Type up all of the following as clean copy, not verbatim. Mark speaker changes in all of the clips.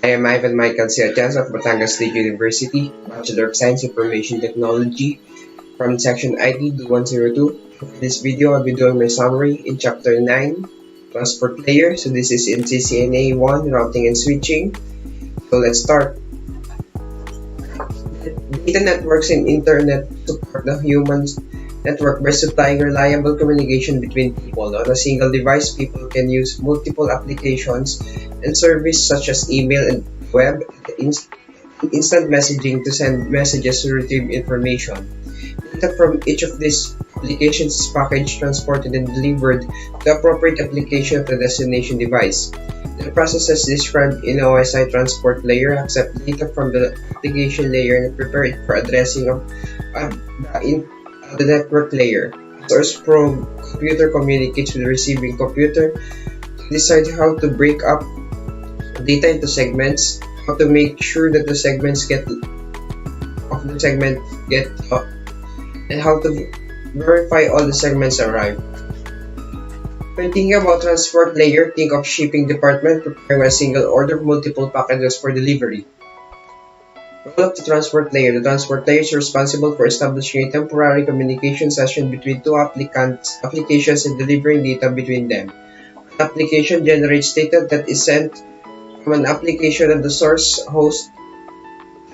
Speaker 1: I am Ivan Michael Siachas of Batangas State University, Bachelor of Science Information Technology from Section IT 102. For this video, I'll be doing my summary in Chapter 9, Transport Layer. So this is in CCNA 1, Routing and Switching. So let's start. Data networks and internet support the human network by supplying reliable communication between people. On a single device, people can use multiple applications and services such as email and web, instant messaging to send messages or retrieve information. Data from each of these applications is packaged, transported, and delivered to the appropriate application of the destination device. The processes described in OSI transport layer accept data from the application layer and prepare it for addressing of the network layer. Source from computer communicates with the receiving computer to decide how to break up data into segments, how to make sure that the segments get and how to verify all the segments arrive. When thinking about transport layer, think of shipping department preparing a single order of multiple packages for delivery. Role of the transport layer. The transport layer is responsible for establishing a temporary communication session between two applications and delivering data between them. An application generates data that is sent from an application of the source host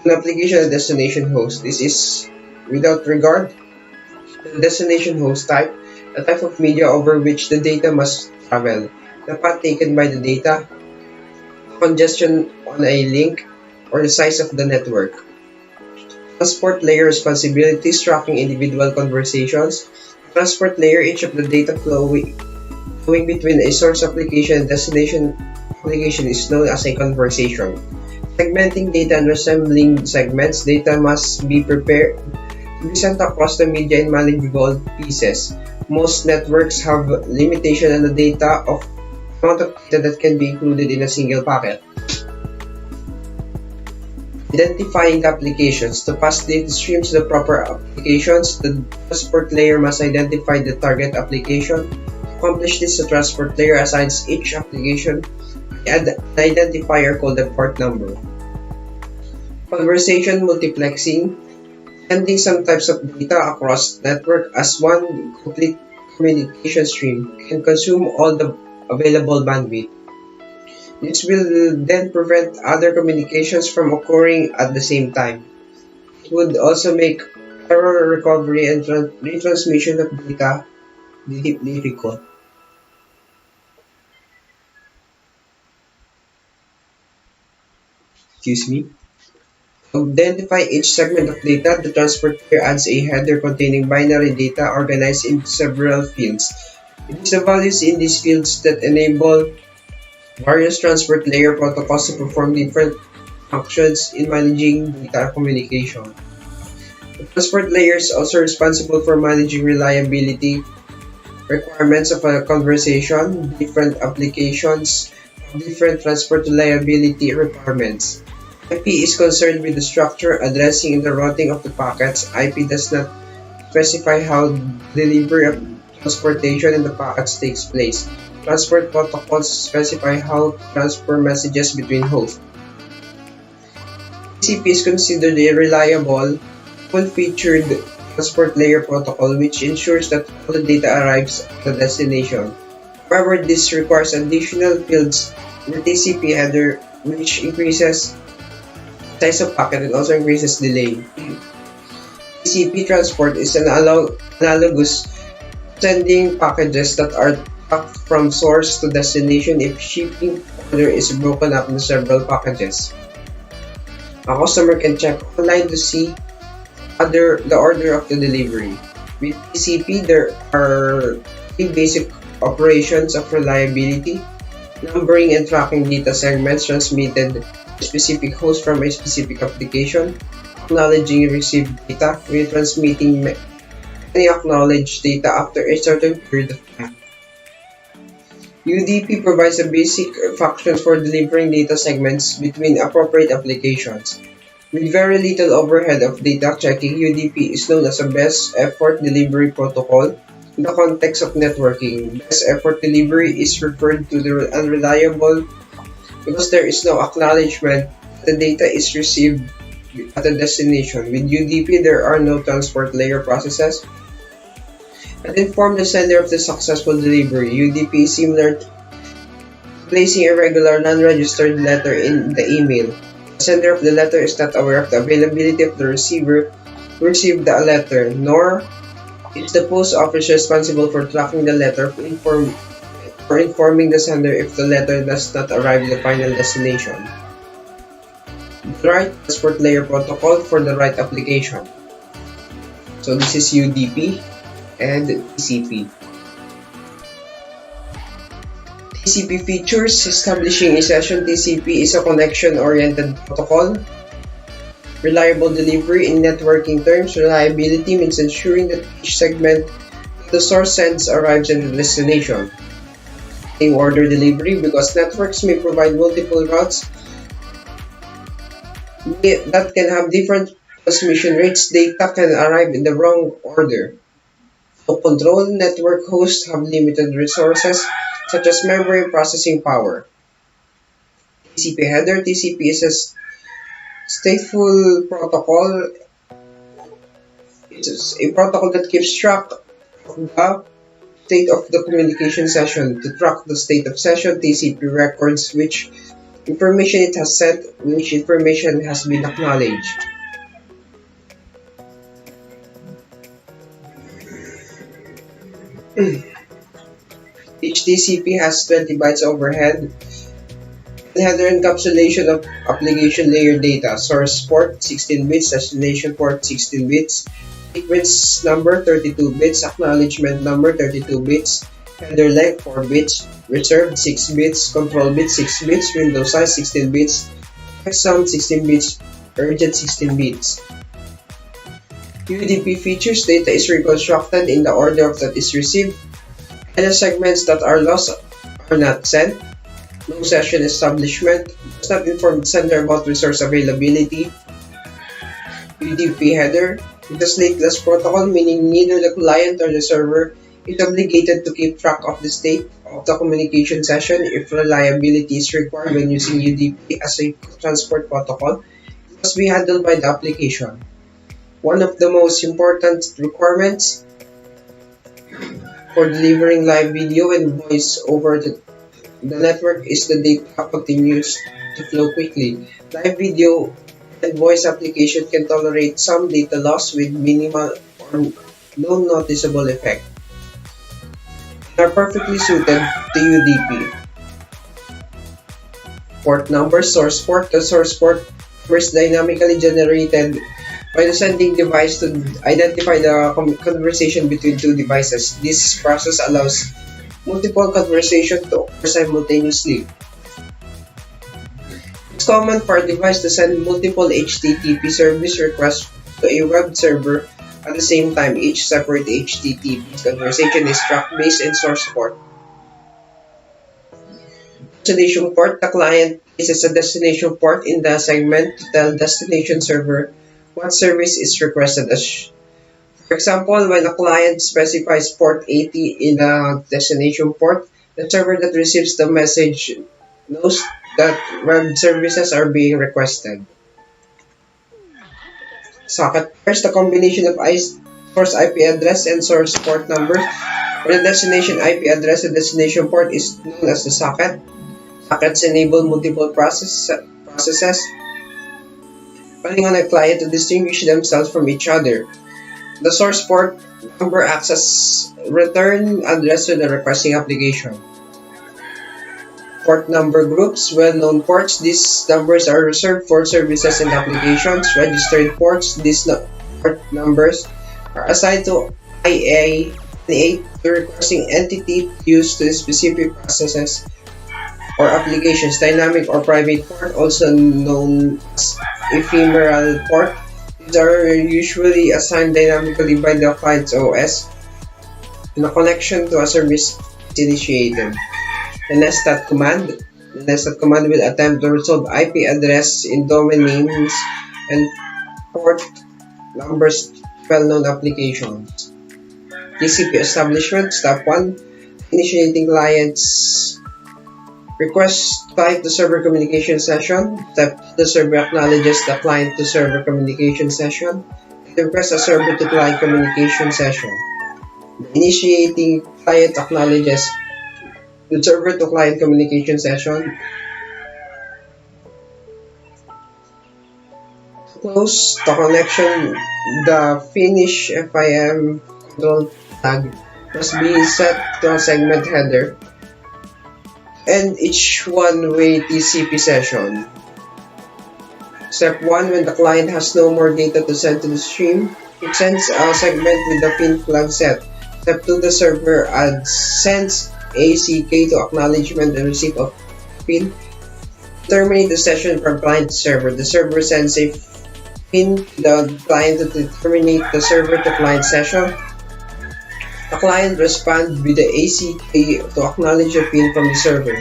Speaker 1: to an application of the destination host. This is without regard to the destination host type, the type of media over which the data must travel, the path taken by the data, congestion on a link, or the size of the network. Transport layer responsibilities tracking individual conversations. Transport layer, each of the data flowing between a source application and destination application is known as a conversation. Segmenting data and resembling segments, data must be prepared to be sent across the media in manageable pieces. Most networks have limitation on the data of amount of data that can be included in a single packet. Identifying the applications. To pass data streams to the proper applications, the transport layer must identify the target application. To accomplish this, the transport layer assigns each application an identifier called the port number. Conversation multiplexing. Sending some types of data across network as one complete communication stream can consume all the available bandwidth. This will then prevent other communications from occurring at the same time. It would also make error recovery and retransmission of data difficult. To identify each segment of data, the transport layer adds a header containing binary data organized into several fields. It is the values in these fields that enable various transport layer protocols to perform different functions in managing data communication. The transport layer is also responsible for managing reliability requirements of a conversation. Different applications have different transport reliability requirements. IP is concerned with the structure, addressing, and the routing of the packets. IP does not specify how delivery of transportation in the packets takes place. Transport protocols specify how to transfer messages between hosts. TCP is considered a reliable, full-featured transport layer protocol which ensures that all the data arrives at the destination. However, this requires additional fields in the TCP header which increases size of packet and also increases delay. TCP transport is analogous to sending packages that are packed from source to destination if shipping order is broken up into several packages. A customer can check online to see the order of the delivery. With TCP, there are three basic operations of reliability: numbering and tracking data segments transmitted specific host from a specific application, acknowledging received data, retransmitting any acknowledged data after a certain period of time. UDP provides the basic functions for delivering data segments between appropriate applications. With very little overhead of data checking, UDP is known as a best effort delivery protocol. In the context of networking, best effort delivery is referred to the unreliable because there is no acknowledgement that the data is received at the destination. With UDP, there are no transport layer processes that inform the sender of the successful delivery. UDP is similar to placing a regular non-registered letter in the email. The sender of the letter is not aware of the availability of the receiver who received the letter, nor is the post office responsible for tracking the letter for informing the sender if the letter does not arrive at the final destination. The right transport layer protocol for the right application. So this is UDP and TCP. TCP features. Establishing a session. TCP is a connection-oriented protocol. Reliable delivery. In networking terms, reliability means ensuring that each segment the source sends arrives at the destination. Same order delivery, because networks may provide multiple routes that can have different transmission rates, data can arrive in the wrong order. To control, network hosts have limited resources, such as memory and processing power. TCP header. TCP is a stateful protocol. It's a protocol that keeps track of the state of the communication session. To track the state of session, TCP records which information it has sent, which information has been acknowledged. Each TCP has 20 bytes overhead. Header encapsulation of application layer data. Source port 16 bits, destination port 16 bits, sequence number 32 bits, acknowledgement number 32 bits, header length 4 bits, reserved 6 bits, control bit 6 bits, window size 16 bits, checksum 16 bits, urgent 16 bits. UDP features. Data is reconstructed in the order that is received, and the segments that are lost are not sent. No session establishment. Does not inform the sender about resource availability. UDP header. It is stateless protocol, meaning neither the client or the server is obligated to keep track of the state of the communication session. If reliability is required when using UDP as a transport protocol, it must be handled by the application. One of the most important requirements for delivering live video and voice over the network is the data continues to flow quickly. Live video and voice application can tolerate some data loss with minimal or no noticeable effect, and are perfectly suited to UDP. Port number. Source port. The source port number is dynamically generated by the sending device to identify the conversation between two devices. This process allows multiple conversations to occur simultaneously. It's common for a device to send multiple HTTP service requests to a web server at the same time. Each separate HTTP conversation is tracked based on source port. Destination port. The client places a destination port in the segment to tell destination server what service is requested. For example, when a client specifies port 80 in the destination port, the server that receives the message knows that web services are being requested. Socket pairs. The combination of source IP address and source port number. For the destination IP address, the destination port is known as the socket. Sockets enable multiple processes depending on a client to distinguish themselves from each other. The source port number acts as return address to the requesting application. Port number groups. Well-known ports. These numbers are reserved for services and applications. Registered ports. These port numbers are assigned to IA the requesting entity used to specific processes or applications. Dynamic or private port, also known as ephemeral port. These are usually assigned dynamically by the client's OS when a connection to a service is initiated. The nested command. The nested command will attempt to resolve IP address in domain names and port numbers well-known applications. TCP establishment. Step 1. Initiating client's Request client to server communication session. Step 2, the server acknowledges the client to server communication session. It requests a server to client communication session. The initiating client acknowledges the server to client communication session. To close the connection, the finish FIM control flag must be set to a segment header and each one-way TCP session. Step 1, when the client has no more data to send to the stream, it sends a segment with the fin flag set. Step 2, the server sends ACK to acknowledgement and receipt of fin. Terminate the session from client to server. The server sends a fin to the client to terminate the server to client session. The client responds with the ACK to acknowledge a fin from the server.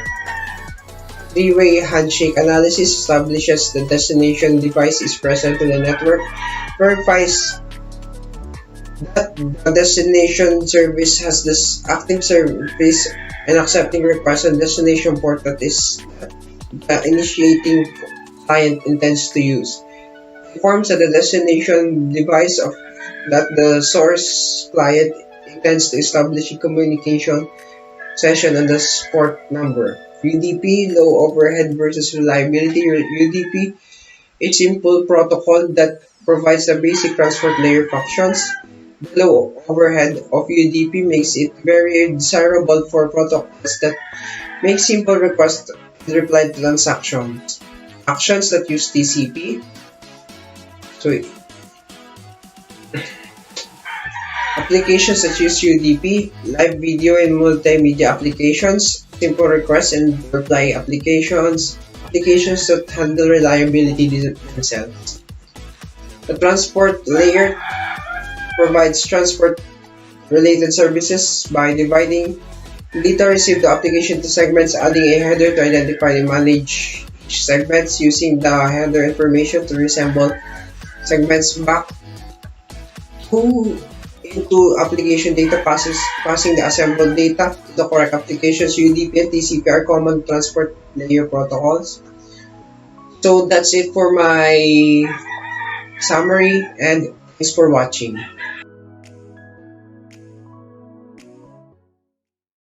Speaker 1: Three-way handshake analysis establishes the destination device is present in the network, verifies that the destination service has this active service and accepting requests on destination port that is the initiating client intends to use. Informs that the destination device of that the source client intends to establish a communication session on the port number. UDP, low overhead versus reliability. UDP, a simple protocol that provides the basic transport layer functions. The low overhead of UDP makes it very desirable for protocols that make simple requests and reply to transactions. Actions that use TCP. So, applications that use UDP, live video and multimedia applications, simple requests and reply applications, applications that handle reliability themselves. The transport layer provides transport-related services by dividing data received to application to segments, adding a header to identify and manage each segments, using the header information to reassemble segments back into application data, passing the assembled data to the correct applications. UDP and TCP are common transport layer protocols. So that's it for my summary, and thanks for watching.